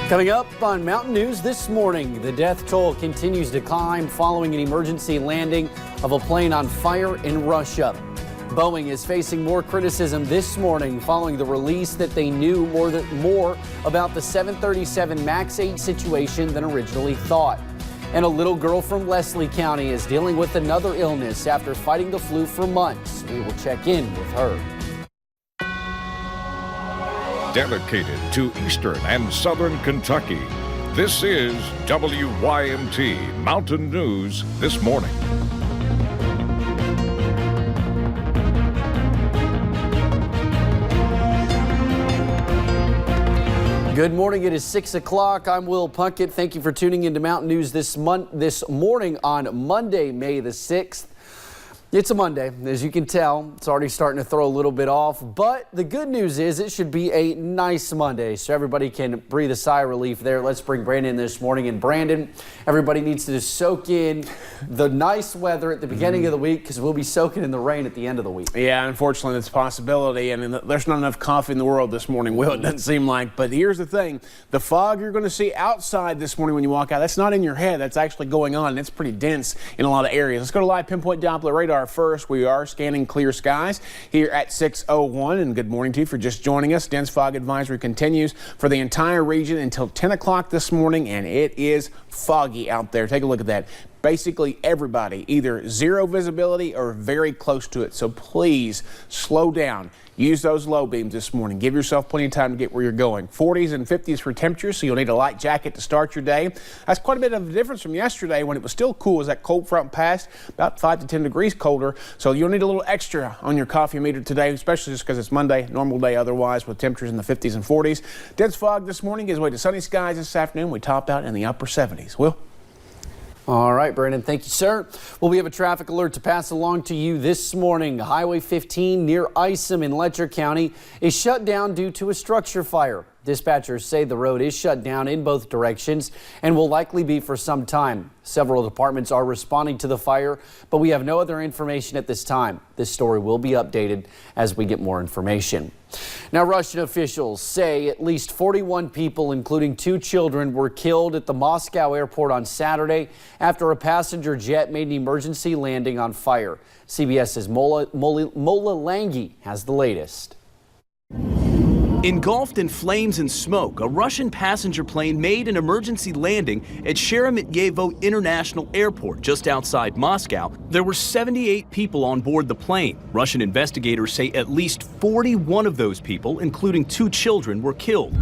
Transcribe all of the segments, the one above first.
Coming up on Mountain News this morning, the death toll continues to climb following an emergency landing of a plane on fire in Russia. Boeing is facing more criticism this morning following the release that they knew more about the 737 MAX 8 situation than originally thought. And a little girl from Leslie County is dealing with another illness after fighting the flu for months. We will check in with her. Dedicated to Eastern and Southern Kentucky, this is WYMT Mountain News This Morning. Good morning. It is 6 o'clock. I'm Will Puckett. Thank you for tuning into Mountain News this morning on Monday, May the 6th. It's a Monday. As you can tell, it's already starting to throw a little bit off, but the good news is it should be a nice Monday, so everybody can breathe a sigh of relief there. Let's bring Brandon in this morning. And Brandon, everybody needs to just soak in the nice weather at the beginning of the week, because we'll be soaking in the rain at the end of the week. Yeah, unfortunately, that's a possibility. I mean, there's not enough coffee in the world this morning, Will, it doesn't seem like. But here's the thing. The fog you're going to see outside this morning when you walk out, that's not in your head. That's actually going on, and it's pretty dense in a lot of areas. Let's go to live pinpoint Doppler radar first. We are scanning clear skies here at 6:01, and good morning to you for just joining us. Dense fog advisory continues for the entire region until 10 o'clock this morning, and it is foggy out there. Take a look at that. Basically everybody either zero visibility or very close to it. So please slow down. Use those low beams this morning. Give yourself plenty of time to get where you're going. 40s and 50s for temperatures, so you'll need a light jacket to start your day. That's quite a bit of a difference from yesterday when it was still cool as that cold front passed, about 5 to 10 degrees colder. So you'll need a little extra on your coffee meter today, especially just because it's Monday, normal day otherwise, with temperatures in the 50s and 40s. Dense fog this morning gives way to sunny skies this afternoon. We top out in the upper 70s. Will? All right, Brandon, thank you, sir. Well, we have a traffic alert to pass along to you this morning. Highway 15 near Isom in Letcher County is shut down due to a structure fire. Dispatchers say the road is shut down in both directions and will likely be for some time. Several departments are responding to the fire, but we have no other information at this time. This story will be updated as we get more information. Now, Russian officials say at least 41 people, including 2 children, were killed at the Moscow airport on Saturday after a passenger jet made an emergency landing on fire. CBS's Mola Langi has the latest. Engulfed in flames and smoke, a Russian passenger plane made an emergency landing at Sheremetyevo International Airport just outside Moscow. There were 78 people on board the plane. Russian investigators say at least 41 of those people, including 2 children, were killed.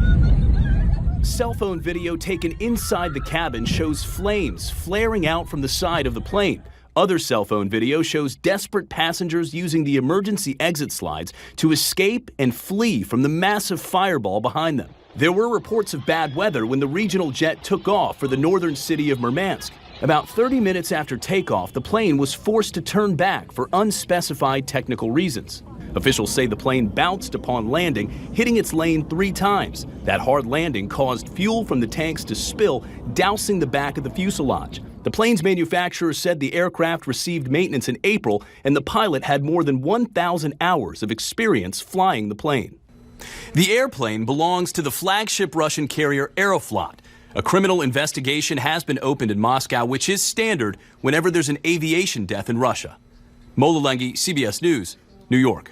Cell phone video taken inside the cabin shows flames flaring out from the side of the plane. Other cell phone video shows desperate passengers using the emergency exit slides to escape and flee from the massive fireball behind them. There were reports of bad weather when the regional jet took off for the northern city of Murmansk. About 30 minutes after takeoff, the plane was forced to turn back for unspecified technical reasons. Officials say the plane bounced upon landing, hitting its lane 3 times. That hard landing caused fuel from the tanks to spill, dousing the back of the fuselage. The plane's manufacturer said the aircraft received maintenance in April, and the pilot had more than 1,000 hours of experience flying the plane. The airplane belongs to the flagship Russian carrier Aeroflot. A criminal investigation has been opened in Moscow, which is standard whenever there's an aviation death in Russia. Mola Langi, CBS News, New York.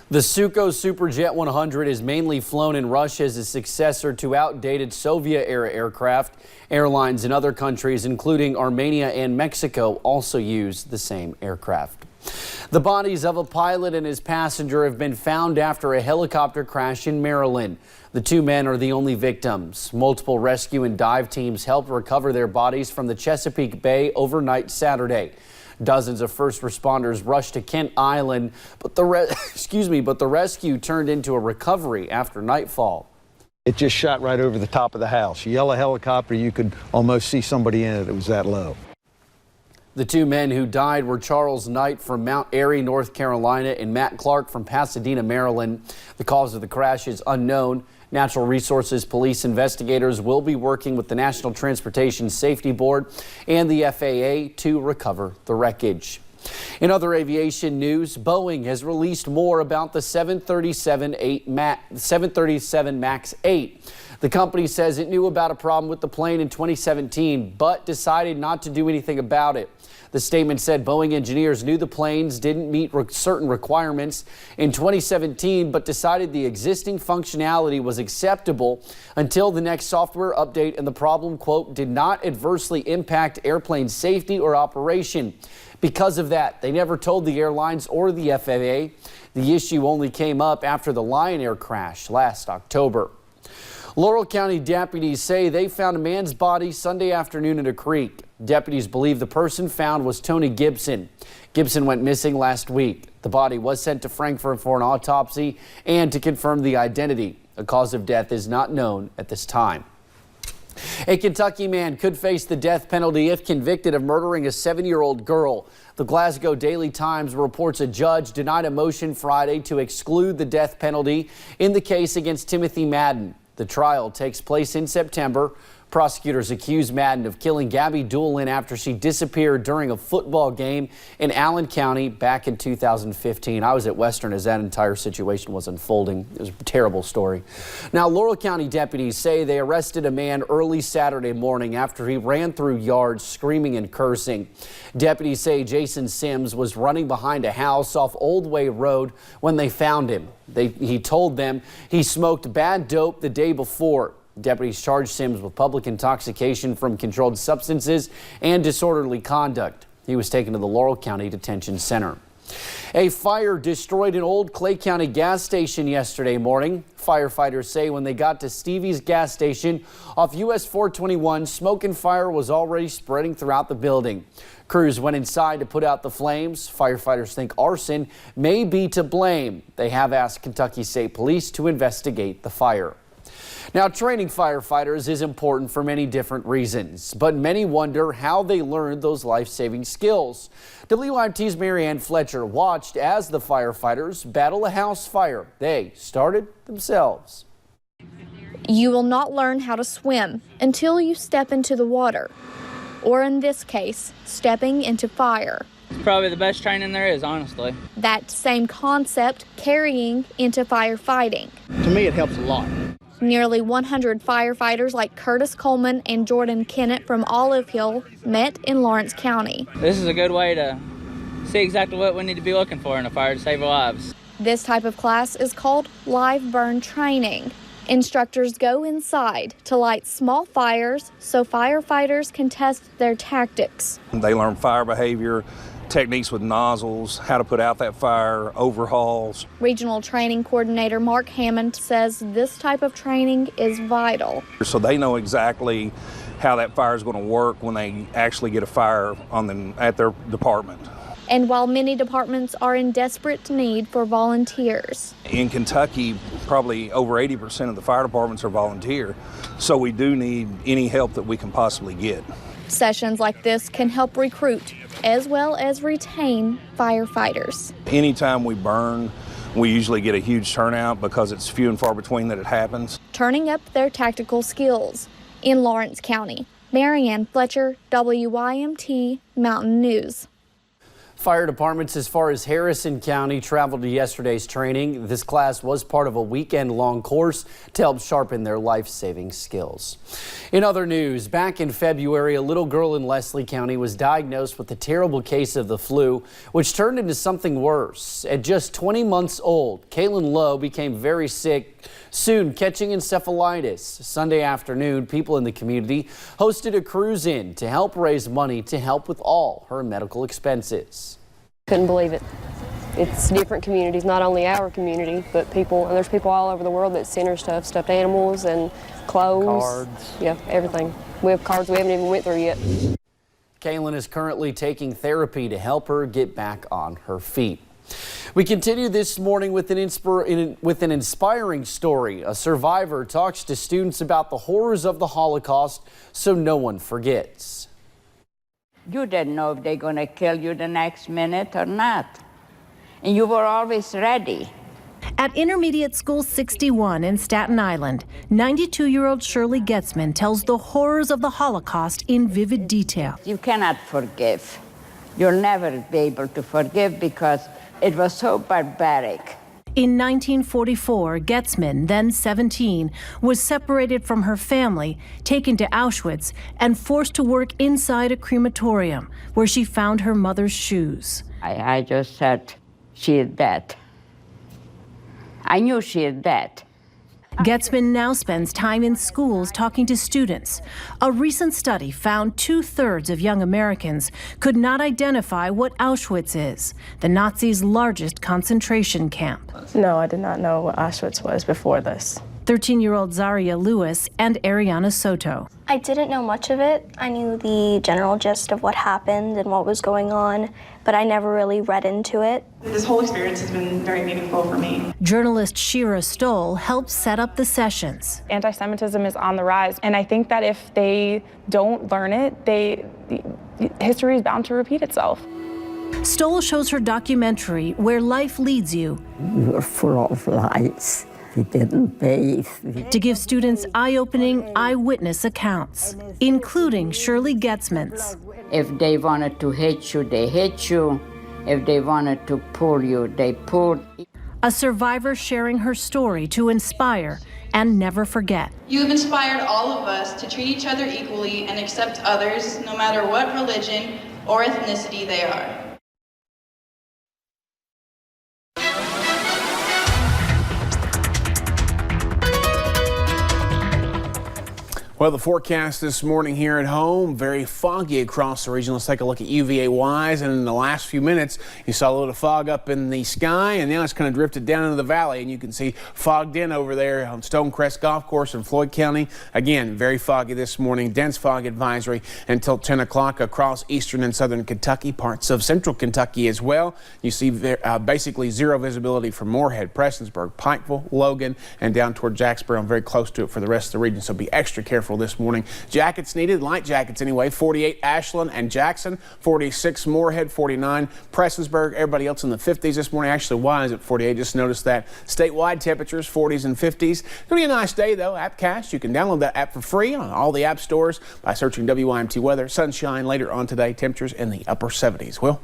The Sukhoi Superjet 100 is mainly flown in Russia as a successor to outdated Soviet-era aircraft. Airlines in other countries, including Armenia and Mexico, also use the same aircraft. The bodies of a pilot and his passenger have been found after a helicopter crash in Maryland. The 2 men are the only victims. Multiple rescue and dive teams helped recover their bodies from the Chesapeake Bay overnight Saturday. Dozens of first responders rushed to Kent Island, but the rescue turned into a recovery after nightfall. It just shot right over the top of the house. Yellow helicopter, you could almost see somebody in it. It was that low. The 2 men who died were Charles Knight from Mount Airy, North Carolina, and Matt Clark from Pasadena, Maryland. The cause of the crash is unknown. Natural Resources Police investigators will be working with the National Transportation Safety Board and the FAA to recover the wreckage. In other aviation news, Boeing has released more about the 737 MAX 8. The company says it knew about a problem with the plane in 2017, but decided not to do anything about it. The statement said Boeing engineers knew the planes didn't meet certain requirements in 2017, but decided the existing functionality was acceptable until the next software update, and the problem, quote, did not adversely impact airplane safety or operation. Because of that, they never told the airlines or the FAA. The issue only came up after the Lion Air crash last October. Laurel County deputies say they found a man's body Sunday afternoon in a creek. Deputies believe the person found was Tony Gibson. Gibson went missing last week. The body was sent to Frankfort for an autopsy and to confirm the identity. The cause of death is not known at this time. A Kentucky man could face the death penalty if convicted of murdering a 7-year-old girl. The Glasgow Daily Times reports a judge denied a motion Friday to exclude the death penalty in the case against Timothy Madden. The trial takes place in September. Prosecutors accuse Madden of killing Gabby Doolin after she disappeared during a football game in Allen County back in 2015. I was at Western as that entire situation was unfolding. It was a terrible story. Now, Laurel County deputies say they arrested a man early Saturday morning after he ran through yards screaming and cursing. Deputies say Jason Sims was running behind a house off Old Way Road when they found him. He told them he smoked bad dope the day before. Deputies charged Sims with public intoxication from controlled substances and disorderly conduct. He was taken to the Laurel County Detention Center. A fire destroyed an old Clay County gas station yesterday morning. Firefighters say when they got to Stevie's gas station off US 421, smoke and fire was already spreading throughout the building. Crews went inside to put out the flames. Firefighters think arson may be to blame. They have asked Kentucky State Police to investigate the fire. Now, training firefighters is important for many different reasons, but many wonder how they learned those life-saving skills. WYMT's Marianne Fletcher watched as the firefighters battle a house fire. They started themselves. You will not learn how to swim until you step into the water, or in this case, stepping into fire. It's probably the best training there is, honestly. That same concept carrying into firefighting. To me, it helps a lot. Nearly 100 firefighters like Curtis Coleman and Jordan Kennett from Olive Hill met in Lawrence County. This is a good way to see exactly what we need to be looking for in a fire to save our lives. This type of class is called live burn training. Instructors go inside to light small fires so firefighters can test their tactics. They learn fire behavior, techniques with nozzles, how to put out that fire, overhauls. Regional Training Coordinator Mark Hammond says this type of training is vital. So they know exactly how that fire is going to work when they actually get a fire on them at their department. And while many departments are in desperate need for volunteers. In Kentucky, probably over 80% of the fire departments are volunteer, so we do need any help that we can possibly get. Sessions like this can help recruit as well as retain firefighters. Anytime we burn, we usually get a huge turnout because it's few and far between that it happens. Turning up their tactical skills. In Lawrence County, Marianne Fletcher, WYMT Mountain News. Fire departments as far as Harrison County traveled to yesterday's training. This class was part of a weekend-long course to help sharpen their life-saving skills. In other news, back in February, a little girl in Leslie County was diagnosed with a terrible case of the flu, which turned into something worse. At just 20 months old, Kaylin Lowe became very sick, soon catching encephalitis. Sunday afternoon, people in the community hosted a cruise-in to help raise money to help with all her medical expenses. Couldn't believe it. It's different communities, not only our community, but people, and there's people all over the world that send her stuff, stuffed animals and clothes. Cards. Yeah, everything. We have cards we haven't even went through yet. Kaylin is currently taking therapy to help her get back on her feet. We continue this morning with an inspiring story. A survivor talks to students about the horrors of the Holocaust so no one forgets. You didn't know if they're going to kill you the next minute or not. And you were always ready. At Intermediate School 61 in Staten Island, 92-year-old Shirley Getzman tells the horrors of the Holocaust in vivid detail. You cannot forgive. You'll never be able to forgive because it was so barbaric. In 1944, Getzman, then 17, was separated from her family, taken to Auschwitz, and forced to work inside a crematorium, where she found her mother's shoes. I just said, she is dead. I knew she is dead. Getzman now spends time in schools talking to students. A recent study found 2/3 of young Americans could not identify what Auschwitz is, the Nazis' largest concentration camp. No, I did not know what Auschwitz was before this. 13-year-old Zaria Lewis and Ariana Soto. I didn't know much of it. I knew the general gist of what happened and what was going on, but I never really read into it. This whole experience has been very meaningful for me. Journalist Shira Stoll helped set up the sessions. Anti-Semitism is on the rise, and I think that if they don't learn it, history is bound to repeat itself. Stoll shows her documentary, Where Life Leads You. We were full of lies. We didn't bathe. To give students eye-opening eyewitness accounts, including Shirley Getzman's. If they wanted to hit you, they hit you. If they wanted to pull you, they pulled. A survivor sharing her story to inspire and never forget. You have inspired all of us to treat each other equally and accept others, no matter what religion or ethnicity they are. Well, the forecast this morning here at home, very foggy across the region. Let's take a look at UVA-wise. And in the last few minutes, you saw a little fog up in the sky, and now it's kind of drifted down into the valley. And you can see fogged in over there on Stonecrest Golf Course in Floyd County. Again, very foggy this morning. Dense fog advisory until 10 o'clock across eastern and southern Kentucky, parts of central Kentucky as well. You see basically zero visibility from Moorhead, Prestonsburg, Pikeville, Logan, and down toward Jacksboro. I'm very close to it for the rest of the region, so be extra careful this morning. Jackets needed, light jackets anyway. 48 Ashland and Jackson, 46 Moorhead, 49 Prestonsburg. Everybody else in the 50s this morning. Actually, Wise at 48. Just noticed that. Statewide temperatures 40s and 50s. Gonna be a nice day though. Appcast. You can download that app for free on all the app stores by searching WYMT weather. Sunshine later on today. Temperatures in the upper 70s. Will.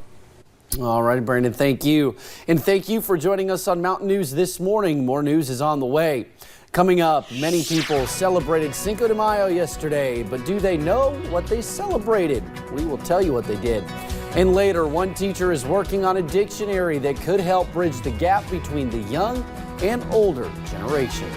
All right, Brandon, thank you. And thank you for joining us on Mountain News this morning. More news is on the way. Coming up, many people celebrated Cinco de Mayo yesterday, but do they know what they celebrated? We will tell you what they did. And later, one teacher is working on a dictionary that could help bridge the gap between the young and older generations.